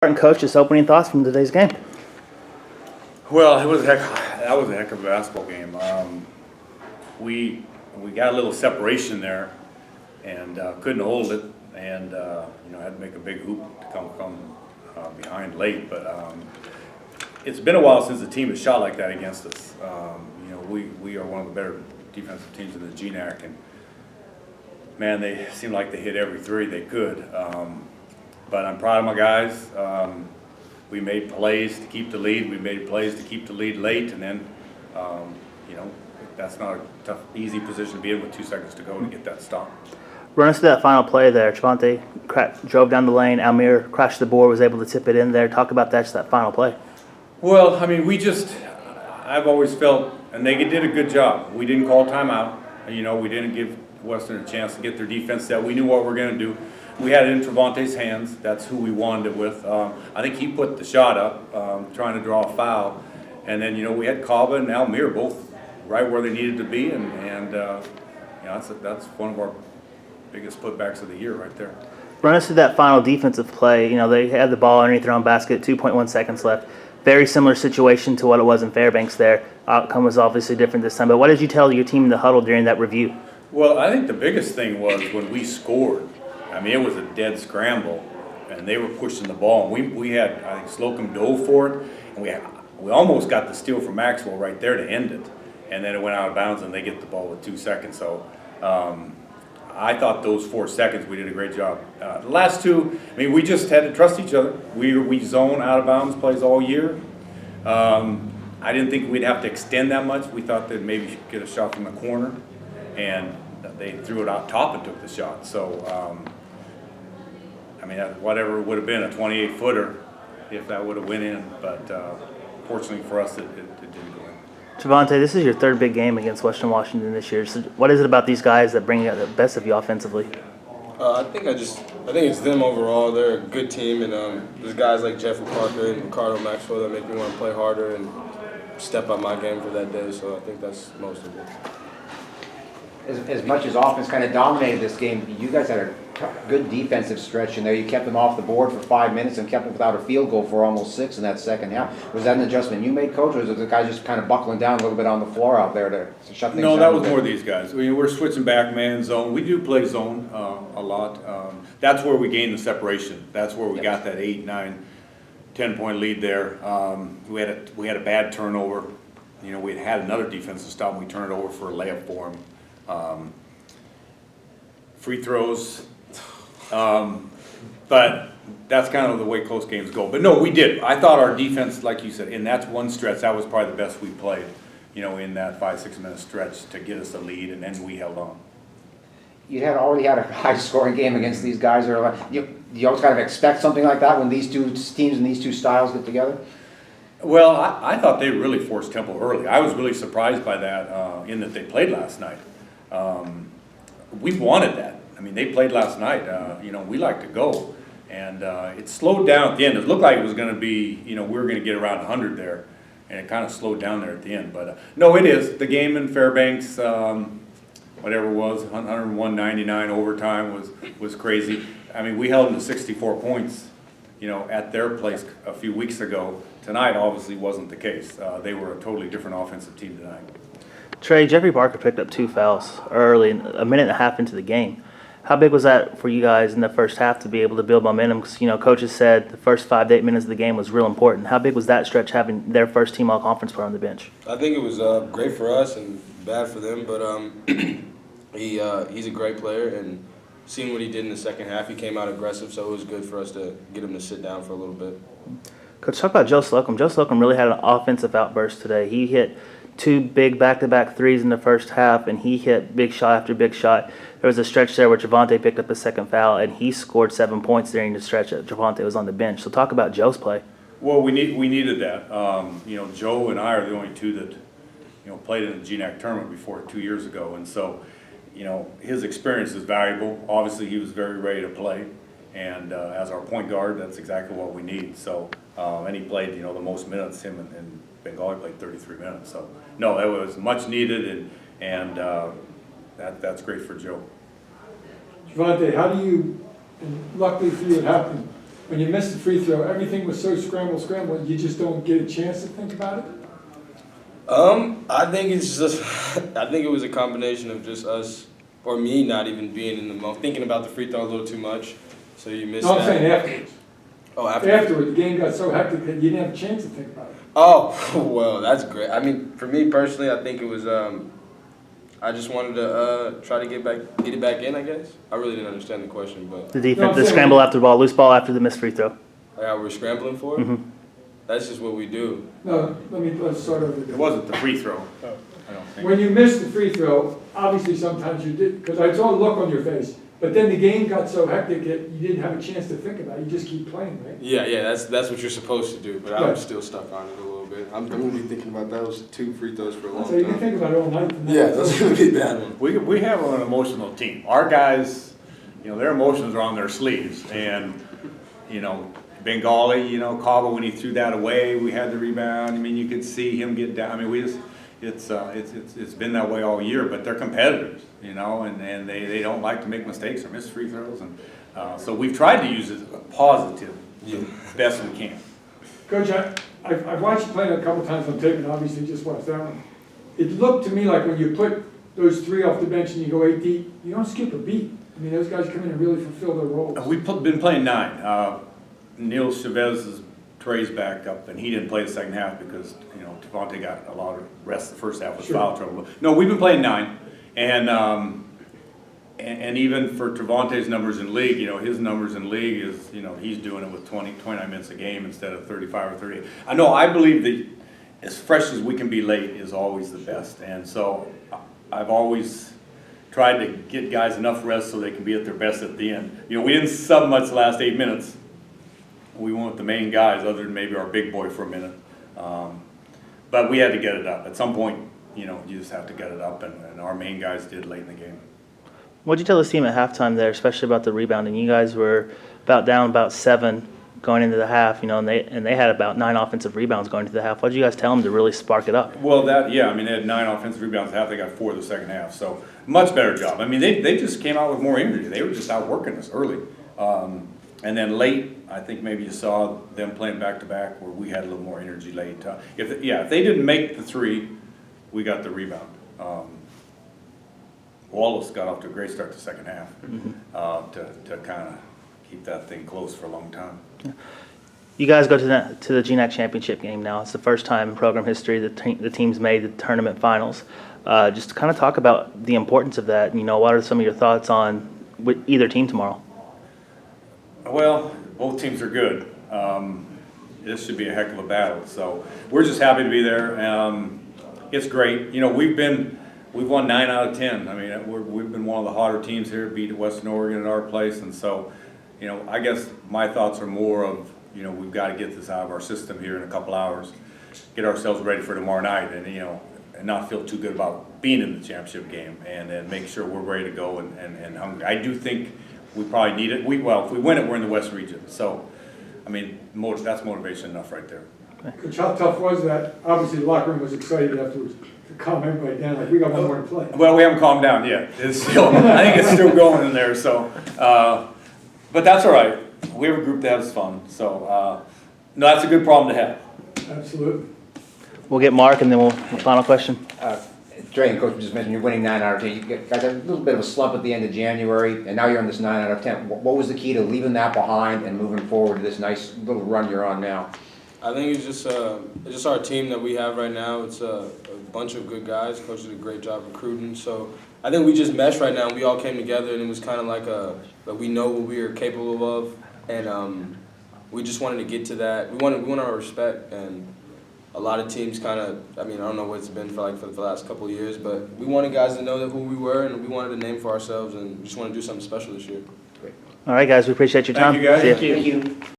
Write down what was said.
And coach, just opening thoughts from today's game. Well, that was a heck of a basketball game. We got a little separation there and couldn't hold it, and had to make a big hoop to come behind late. But it's been a while since the team has shot like that against us. We are one of the better defensive teams in the GNAC, and man, they seem like they hit every three they could. But I'm proud of my guys. We made plays to keep the lead. We made plays to keep the lead late, and then, that's not a tough, easy position to be in with 2 seconds to go to get that stop. Run us through that final play there. Travante drove down the lane. Almir crashed the board, was able to tip it in there. Talk about that final play. Well, I mean, I've always felt, and they did a good job. We didn't call timeout. We didn't give Western a chance to get their defense set. We knew what we were going to do. We had it in Travante's hands. That's who we wanted it with. I think he put the shot up, trying to draw a foul. And then, we had Kaba and Almir both right where they needed to be. And that's one of our biggest putbacks of the year right there. Run us through that final defensive play. They had the ball underneath their own basket, 2.1 seconds left. Very similar situation to what it was in Fairbanks there. Outcome was obviously different this time. But what did you tell your team in the huddle during that review? Well, I think the biggest thing was when we scored. I mean, it was a dead scramble, and they were pushing the ball. And we had, I think, Slocum dove for it, and we almost got the steal from Maxwell right there to end it. And then it went out of bounds, and they get the ball with 2 seconds. So I thought those 4 seconds, we did a great job. The last two, I mean, we just had to trust each other. We zone out of bounds plays all year. I didn't think we'd have to extend that much. We thought they'd maybe get a shot from the corner, and they threw it out top and took the shot. So, whatever it would have been, a 28-footer, if that would have went in. But fortunately for us, it didn't go in. Travante, this is your third big game against Western Washington this year. So what is it about these guys that bring out the best of you offensively? I think it's them overall. They're a good team, and there's guys like Jeffrey Parker and Ricardo Maxwell that make me want to play harder and step up my game for that day. So I think that's most of it. As much as offense kind of dominated this game, you guys had a good defensive stretch in there. You kept them off the board for 5 minutes and kept them without a field goal for almost 6 in that second half. Was that an adjustment you made, Coach, or was it the guys just kind of buckling down a little bit on the floor out there to shut things down? No, that was more these guys. I mean, we're switching back man zone. We do play zone a lot. That's where we gained the separation. That's where we got that 8, 9, 10-point lead there. We had a bad turnover. We had another defensive stop, and we turned it over for a layup for them. Free throws, but that's kind of the way close games go. But no, we did. I thought our defense, like you said, in that one stretch, that was probably the best we played, in that 5-6 minute stretch to get us a lead, and then we held on. You had already had a high-scoring game against these guys. You always kind of expect something like that when these two teams and these two styles get together? Well, I thought they really forced tempo early. I was really surprised by that in that they played last night. We wanted that. I mean, they played last night. We like to go, and it slowed down at the end. It looked like it was going to be, we were going to get around 100 there, and it kind of slowed down there at the end. But no, it is. The game in Fairbanks, whatever it was, 101-99 overtime was crazy. I mean, we held them to 64 points, at their place a few weeks ago. Tonight, obviously, wasn't the case. They were a totally different offensive team tonight. Trey, Jeffrey Parker picked up 2 fouls early, a minute and a half into the game. How big was that for you guys in the first half to be able to build momentum? Because, coaches said the first 5 to 8 minutes of the game was real important. How big was that stretch having their first team all-conference player on the bench? I think it was great for us and bad for them, but he's a great player, and seeing what he did in the second half, he came out aggressive, so it was good for us to get him to sit down for a little bit. Coach, talk about Joe Slocum. Joe Slocum really had an offensive outburst today. He hit 2 big back-to-back threes in the first half, and he hit big shot after big shot. There was a stretch there where Travante picked up a second foul, and he scored 7 points during the stretch that Travante was on the bench. So talk about Joe's play. Well, we needed that. Joe and I are the only two that played in the GNAC tournament before 2 years ago, and so his experience is valuable. Obviously, he was very ready to play, and as our point guard, that's exactly what we need. So, and he played the most minutes. Him and Bengali played 33 minutes. So no, that was much needed, and that's great for Joe. Travante, how do you, and luckily for you it happened when you missed the free throw, everything was so scramble, you just don't get a chance to think about it? I think it's just, I think it was a combination of just us, or me not even being in the moment, thinking about the free throw a little too much, so you missed No, that. I'm saying afterwards. Oh, after. Afterward, the game got so hectic that you didn't have a chance to think about it. Oh, well, that's great. I mean, for me personally, I think it was, I just wanted to try to get it back in, I guess. I really didn't understand the question, but The defense, the scramble after the ball, loose ball after the missed free throw. we're scrambling for it. Mhm. That's just what we do. No, let's start over. It wasn't the free throw, I don't think. When you missed the free throw, obviously sometimes you did, because I saw a look on your face, but then the game got so hectic that you didn't have a chance to think about it. You just keep playing, right? Yeah, that's what you're supposed to do, but I'm Right. still stuck on it a little bit. I'm gonna be thinking about those 2 free throws for a long So you can time. think about it all night. and Yeah, then- those are gonna be bad ones. We have an emotional team. Our guys, their emotions are on their sleeves. And, Bengali, Cabo, when he threw that away, we had the rebound. I mean, you could see him get down. I mean, it's been that way all year, but they're competitors, and they don't like to make mistakes or miss free throws. And so we've tried to use it as a positive, best we can. Coach, I've watched you play a couple times on tape, and obviously just watched that one. It looked to me like when you put those 3 off the bench and you go 8 deep, you don't skip a beat. I mean, those guys come in and really fulfill their roles. We've been playing 9. Neil Chavez's Trey's back up, and he didn't play the second half because, Travante got a lot of rest the first half with Sure. foul trouble. No, we've been playing 9, and even for Travante's numbers in league, his numbers in league is, he's doing it with 29 minutes a game instead of 35 or 38. I believe that as fresh as we can be late is always the best, and so I've always tried to get guys enough rest so they can be at their best at the end. We didn't sub much the last 8 minutes. We went with the main guys, other than maybe our big boy for a minute. But we had to get it up. At some point, you just have to get it up, and our main guys did late in the game. What'd you tell this team at halftime there, especially about the rebounding? You guys were down about 7 going into the half, and they had about 9 offensive rebounds going into the half. What did you guys tell them to really spark it up? Well, they had 9 offensive rebounds at half. They got 4 the second half, so much better job. I mean, they just came out with more energy. They were just outworking us early. And then late, I think maybe you saw them playing back-to-back where we had a little more energy late. If they didn't make the 3, we got the rebound. Wallace got off to a great start the second half to kind of keep that thing close for a long time. You guys go to the GNAC championship game now. It's the first time in program history the team's made the tournament finals. Just to kind of talk about the importance of that. What are some of your thoughts on either team tomorrow? Well, both teams are good. This should be a heck of a battle. So we're just happy to be there. It's great. We've won 9 out of 10. I mean, we've been one of the hotter teams here, beat Western Oregon at our place, and so, I guess my thoughts are more of, we've got to get this out of our system here in a couple hours, get ourselves ready for tomorrow night, and and not feel too good about being in the championship game, and then make sure we're ready to go and hungry. I do think we probably need it. If we win it, we're in the West region. So, I mean, that's motivation enough right there. Coach, how tough was that? Obviously, the locker room was excited afterwards to calm everybody down, like we got one more to play. Well, we haven't calmed down yet. It's still, I think it's still going in there. So, but that's all right. We have a group that has fun. So, no, that's a good problem to have. Absolutely. We'll get Mark, and then final question. Dre and Coach just mentioned you're winning 9 out of 10. You guys had a little bit of a slump at the end of January, and now you're on this 9 out of 10. What was the key to leaving that behind and moving forward to this nice little run you're on now? I think it's just our team that we have right now. It's a bunch of good guys. Coach did a great job recruiting. So I think we just meshed right now. And we all came together, and it was kind of like we know what we are capable of, and we just wanted to get to that. We want our respect, and a lot of teams kind of. I mean, I don't know what it's been for the last couple of years, but we wanted guys to know that who we were, and we wanted a name for ourselves, and we just want to do something special this year. All right, guys, we appreciate your time. Thank you, guys. See ya. Thank you.